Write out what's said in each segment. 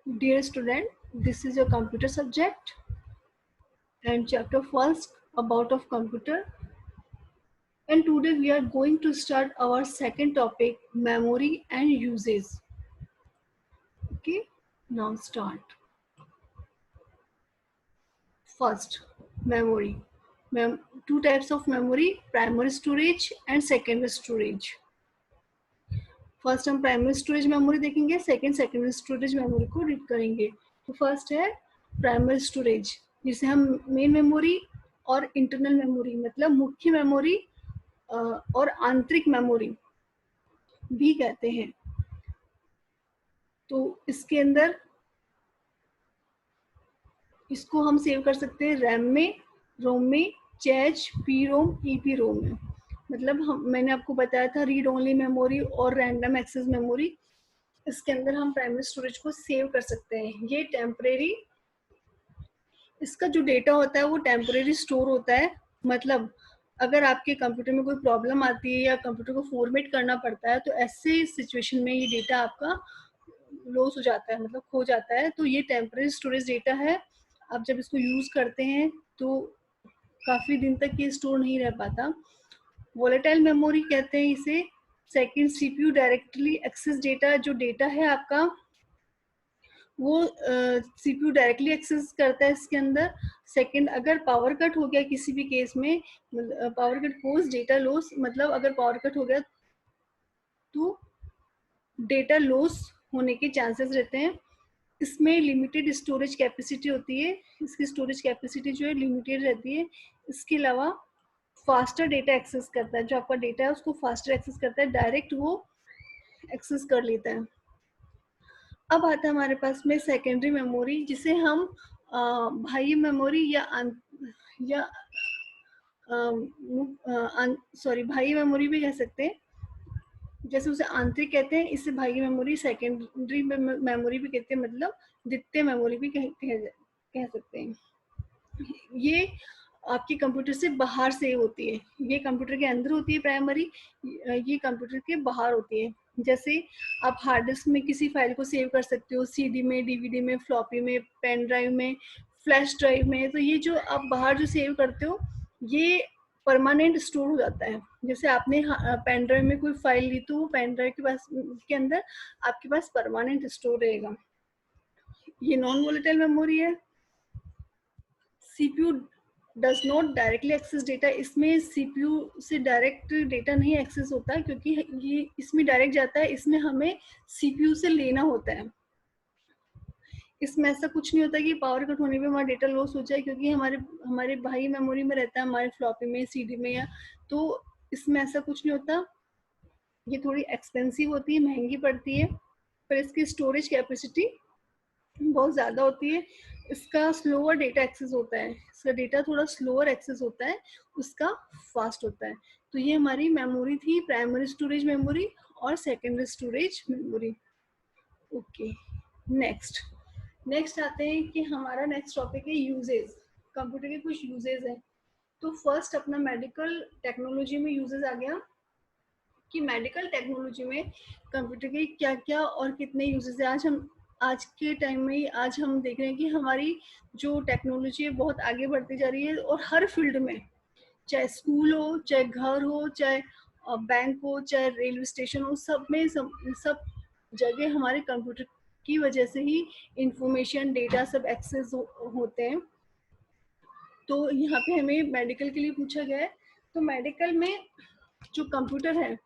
Dear student, this is your computer subject and chapter first about of computer. And today we are going to start our second topic, memory and uses. Okay, now start. First, memory. Two types of memory, primary storage and secondary storage. First हम primary storage memory देखेंगे, secondary storage memory को read करेंगे. तो first है primary storage, जिसे हम main memory और internal memory मतलब मुख्य मेमोरी और आंतरिक मेमोरी भी कहते हैं. तो इसके अंदर इसको हम सेव कर सकते हैं रैम में, रोम में, चैच, पी रोम, ईपी रोम में. मतलब मैंने आपको बताया था रीड ओनली मेमोरी और रैंडम एक्सेस मेमोरी. इसके अंदर हम प्राइमरी स्टोरेज को सेव कर सकते हैं. ये टेम्परेरी, इसका जो डेटा होता है वो टेम्परेरी स्टोर होता है. मतलब अगर आपके कंप्यूटर में कोई प्रॉब्लम आती है या कंप्यूटर को फॉर्मेट करना पड़ता है, तो ऐसे सिचुएशन में ये डेटा आपका लॉस हो जाता है, मतलब खो जाता है. तो ये टेम्परेरी स्टोरेज डेटा है. आप जब इसको यूज करते हैं तो काफी दिन तक ये स्टोर नहीं रह पाता. वोलेटाइल मेमोरी कहते हैं इसे. Second, CPU directly access data. जो डेटा है आपका वो सीपीयू डायरेक्टली एक्सेस करता है इसके अंदर. सेकंड, अगर पावर कट हो गया किसी भी केस में, पावर कट कोज डेटा लॉस, मतलब अगर पावर कट हो गया तो डेटा लॉस होने के चांसेस रहते हैं. इसमें लिमिटेड स्टोरेज कैपेसिटी होती है. इसकी स्टोरेज कैपेसिटी जो है लिमिटेड रहती है. इसके अलावा फास्टर डेटा एक्सेस करता है. जो आपका डेटा है उसको फास्टर एक्सेस करता है, डायरेक्ट वो एक्सेस कर लेता है. अब आता है हमारे पास में सेकेंडरी मेमोरी, जिसे हम बाह्य मेमोरी या बाह्य मेमोरी भी कह सकते हैं. जैसे उसे आंतरिक कहते हैं, इससे बाह्य मेमोरी. सेकेंडरी मेमोरी भी कहते हैं, मतलब द्वितीय मेमोरी भी कह सकते हैं. ये आपके कंप्यूटर से बाहर सेव होती है. ये कंप्यूटर के अंदर होती है प्राइमरी, ये कंप्यूटर के बाहर होती है. जैसे आप हार्ड डिस्क में किसी फाइल को सेव कर सकते हो, सीडी में, डीवीडी में, फ्लॉपी में, पेन ड्राइव में, फ्लैश ड्राइव में. तो ये जो आप बाहर जो सेव करते हो ये परमानेंट स्टोर हो जाता है. जैसे आपने पेन ड्राइव में कोई फाइल ली तो वो पेन ड्राइव के अंदर आपके पास परमानेंट स्टोर रहेगा. ये नॉन वोलेटाइल मेमोरी है. CPU does not directly access data. इसमें सीपीयू से डायरेक्ट डेटा नहीं एक्सेस होता, क्योंकि ये इसमें डायरेक्ट जाता है. इसमें हमें सीपीयू से लेना होता है. इसमें ऐसा कुछ नहीं होता कि पावर कट होने पे हमारा डेटा लॉस हो जाए, क्योंकि हमारे बाह्य मेमोरी में रहता है, हमारे फ्लॉपी में, सीडी में. या तो इसमें ऐसा कुछ नहीं होता. ये थोड़ी एक्सपेंसिव होती है, महंगी पड़ती है, पर इसकी स्टोरेज कैपेसिटी बहुत ज़्यादा होती है. इसका स्लोअर डेटा एक्सेस होता है. इसका डेटा थोड़ा स्लोअर एक्सेस होता है, उसका फास्ट होता है. तो ये हमारी मेमोरी थी, प्राइमरी स्टोरेज मेमोरी और secondary storage memory. Okay, next आते हैं कि हमारा नेक्स्ट टॉपिक है यूजेज. कंप्यूटर के कुछ यूजेज हैं. तो फर्स्ट अपना मेडिकल टेक्नोलॉजी में यूजेज आ गया कि मेडिकल टेक्नोलॉजी में कंप्यूटर के क्या क्या और कितने यूजेस है. आज के टाइम में आज हम देख रहे हैं कि हमारी जो टेक्नोलॉजी है बहुत आगे बढ़ती जा रही है, और हर फील्ड में, चाहे स्कूल हो, चाहे घर हो, चाहे बैंक हो, चाहे रेलवे स्टेशन हो, सब में सब जगह हमारे कंप्यूटर की वजह से ही इंफॉर्मेशन, डेटा सब एक्सेस होते हैं. तो यहाँ पे हमें मेडिकल के लिए पूछा गया है. तो मेडिकल में जो कंप्यूटर है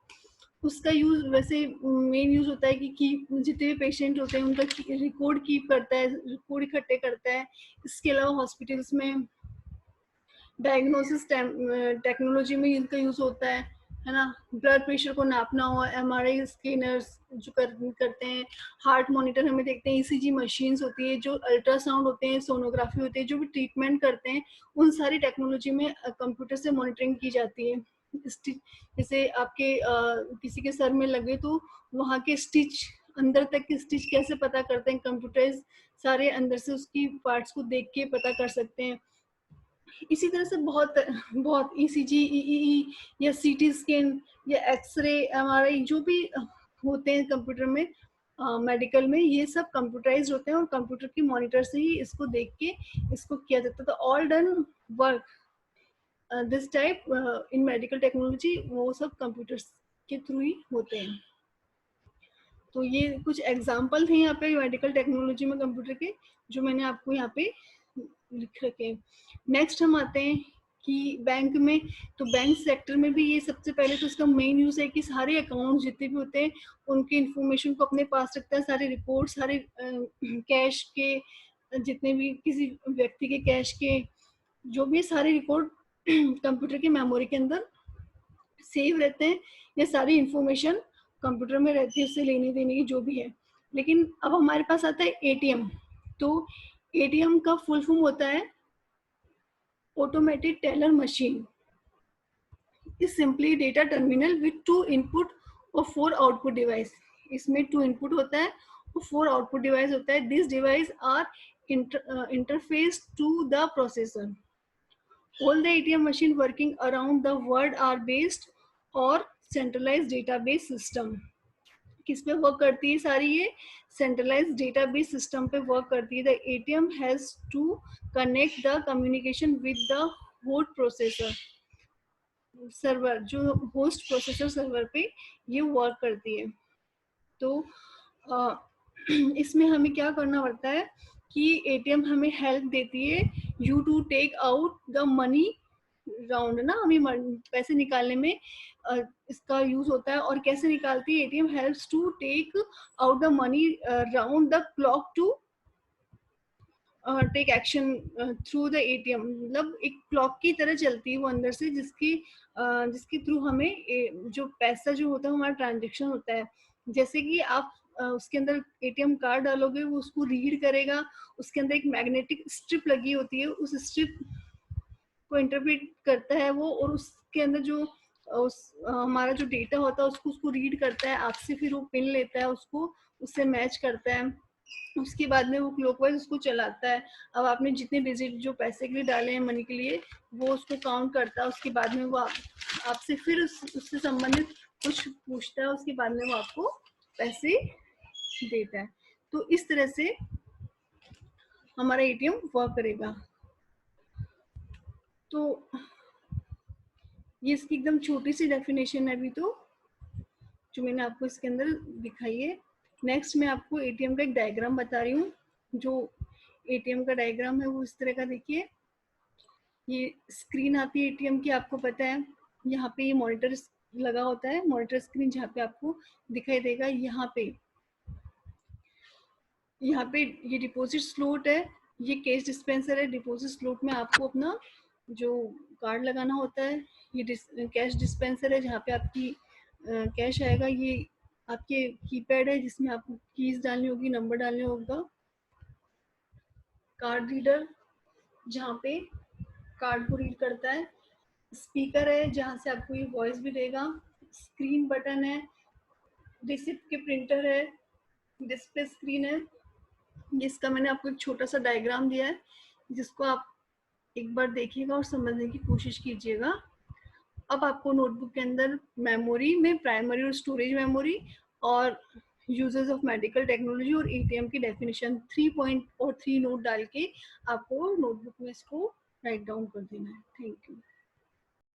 उसका यूज वैसे मेन यूज होता है कि जितने भी पेशेंट होते हैं उनका रिकॉर्ड कीप करता है, रिकॉर्ड इकट्ठे करता है. इसके अलावा हॉस्पिटल्स में डायग्नोसिस टेक्नोलॉजी में इनका यूज होता है ना. ब्लड प्रेशर को नापना हो, एमआरआई स्कैनर्स जो करते हैं, हार्ट मॉनिटर हमें देखते हैं, ईसीजी मशीन्स होती है, जो अल्ट्रासाउंड होते हैं, सोनोग्राफी होती है, जो भी ट्रीटमेंट करते हैं, उन सारी टेक्नोलॉजी में कंप्यूटर से मॉनिटरिंग की जाती है. जैसे आपके किसी के सर में लगे तो वहाँ के स्टिच, अंदर तक के स्टिच कैसे पता करते हैं, कंप्यूटराइज सारे अंदर से उसकी पार्ट्स को देख के पता कर सकते हैं. इसी तरह से बहुत बहुत ईसीजी, ईईई या सीटी स्कैन या एक्सरे, एमआरआई जो भी होते हैं कंप्यूटर में, मेडिकल में ये सब कंप्यूटराइज्ड होते हैं और कंप्यूटर की मॉनिटर से ही इसको देख के इसको किया जाता है। तो all done work this type in medical technology वो सब कंप्यूटर्स के थ्रू ही होते हैं। तो ये कुछ एग्जाम्पल थे यहाँ पे मेडिकल टेक्नोलॉजी में कंप्यूटर के, जो मैंने आपको यहाँ पे लिख रखे हैं। नेक्स्ट हम आते हैं कि बैंक में, तो बैंक सेक्टर में भी ये सबसे पहले तो इसका मेन यूज है कि सारे अकाउंट जितने भी होते हैं उनके इंफॉर्मेशन को अपने पास रखता है, सारे रिपोर्ट, सारे कैश के जितने भी किसी व्यक्ति के कैश के जो भी सारे रिकॉर्ड कंप्यूटर की मेमोरी के अंदर सेव रहते हैं। ये सारी इंफॉर्मेशन कंप्यूटर में रहती है, उससे लेने देने की जो भी है। लेकिन अब हमारे पास आता है एटीएम। तो एटीएम का फुल फॉर्म होता है automated teller machine, is simply data terminal with 2 input और 4 आउटपुट डिवाइस। इसमें 2 इनपुट होता है और 4 आउटपुट डिवाइस होता है। This device are interface to the processor. All the ATM machine working around the world are based और centralized database system। किस पे वर्क करती है सारी ये? सेंट्रलाइज डेटाबेस सिस्टम पे वर्क करती है। The ATM has to connect the communication with the host processor server, जो होस्ट प्रोसेसर सर्वर पे ये वर्क करती है। तो इसमें हमें क्या करना पड़ता है कि एटीएम हमें हेल्प देती है you to take out the money round ना, हमें पैसे निकालने में इसका यूज होता है। और कैसे निकालती है? ATM helps to take out the money round the clock to take action through the ATM. मतलब एक क्लॉक की तरह चलती है वो अंदर से, जिसके थ्रू हमें जो पैसा जो होता है हमारा ट्रांजेक्शन होता है। जैसे कि आप उसके अंदर एटीएम कार्ड डालोगे, वो उसको रीड करेगा। उसके अंदर एक मैग्नेटिक स्ट्रिप लगी होती है, उस स्ट्रिप को इंटरप्रेट करता है वो, और उसके अंदर जो हमारा जो डेटा होता है उसको रीड करता है आपसे, फिर वो पिन लेता है, उसको उससे मैच करता है। उसके बाद में वो क्लॉकवाइज उसको चलाता है। अब आपने जितने डिजिट जो पैसे के लिए डाले हैं मनी के लिए, वो उसको काउंट करता है। उसके बाद में वो आपसे फिर उससे संबंधित कुछ पूछता है, उसके बाद में वो आपको पैसे देता है। तो इस तरह से हमारा एटीएम वर्क करेगा। तो ये इसकी एकदम छोटी सी डेफिनेशन है अभी तो, जो मैंने आपको इसके अंदर दिखाई है। नेक्स्ट मैं आपको एटीएम का एक डायग्राम बता रही हूँ। जो एटीएम का डायग्राम है वो इस तरह का, देखिए ये स्क्रीन आती है एटीएम की, आपको पता है। यहाँ पे ये मॉनिटर लगा होता है, मॉनिटर स्क्रीन, जहाँ पे आपको दिखाई देगा। यहाँ पे ये डिपॉजिट स्लॉट है, ये कैश डिस्पेंसर है। डिपॉजिट स्लॉट में आपको अपना जो कार्ड लगाना होता है। ये कैश डिस्पेंसर है, जहाँ पे आपकी कैश आएगा। ये आपके कीपैड है, जिसमें आपको कीज डालनी होगी, नंबर डालने होगा। कार्ड रीडर, जहाँ पे कार्ड को रीड करता है। स्पीकर है, जहाँ से आपको ये वॉइस भी देगा। स्क्रीन बटन है, रिसिप्ट के प्रिंटर है, डिस्प्ले स्क्रीन है। जिसका मैंने आपको एक छोटा सा डायग्राम दिया है, जिसको आप एक बार देखिएगा और समझने की कोशिश कीजिएगा। अब आपको नोटबुक के अंदर मेमोरी में प्राइमरी और स्टोरेज मेमोरी और यूजेस ऑफ मेडिकल टेक्नोलॉजी और एटीएम की डेफिनेशन 3 पॉइंट और 3 नोट डाल के आपको नोटबुक में इसको राइट डाउन कर देना है। Thank you.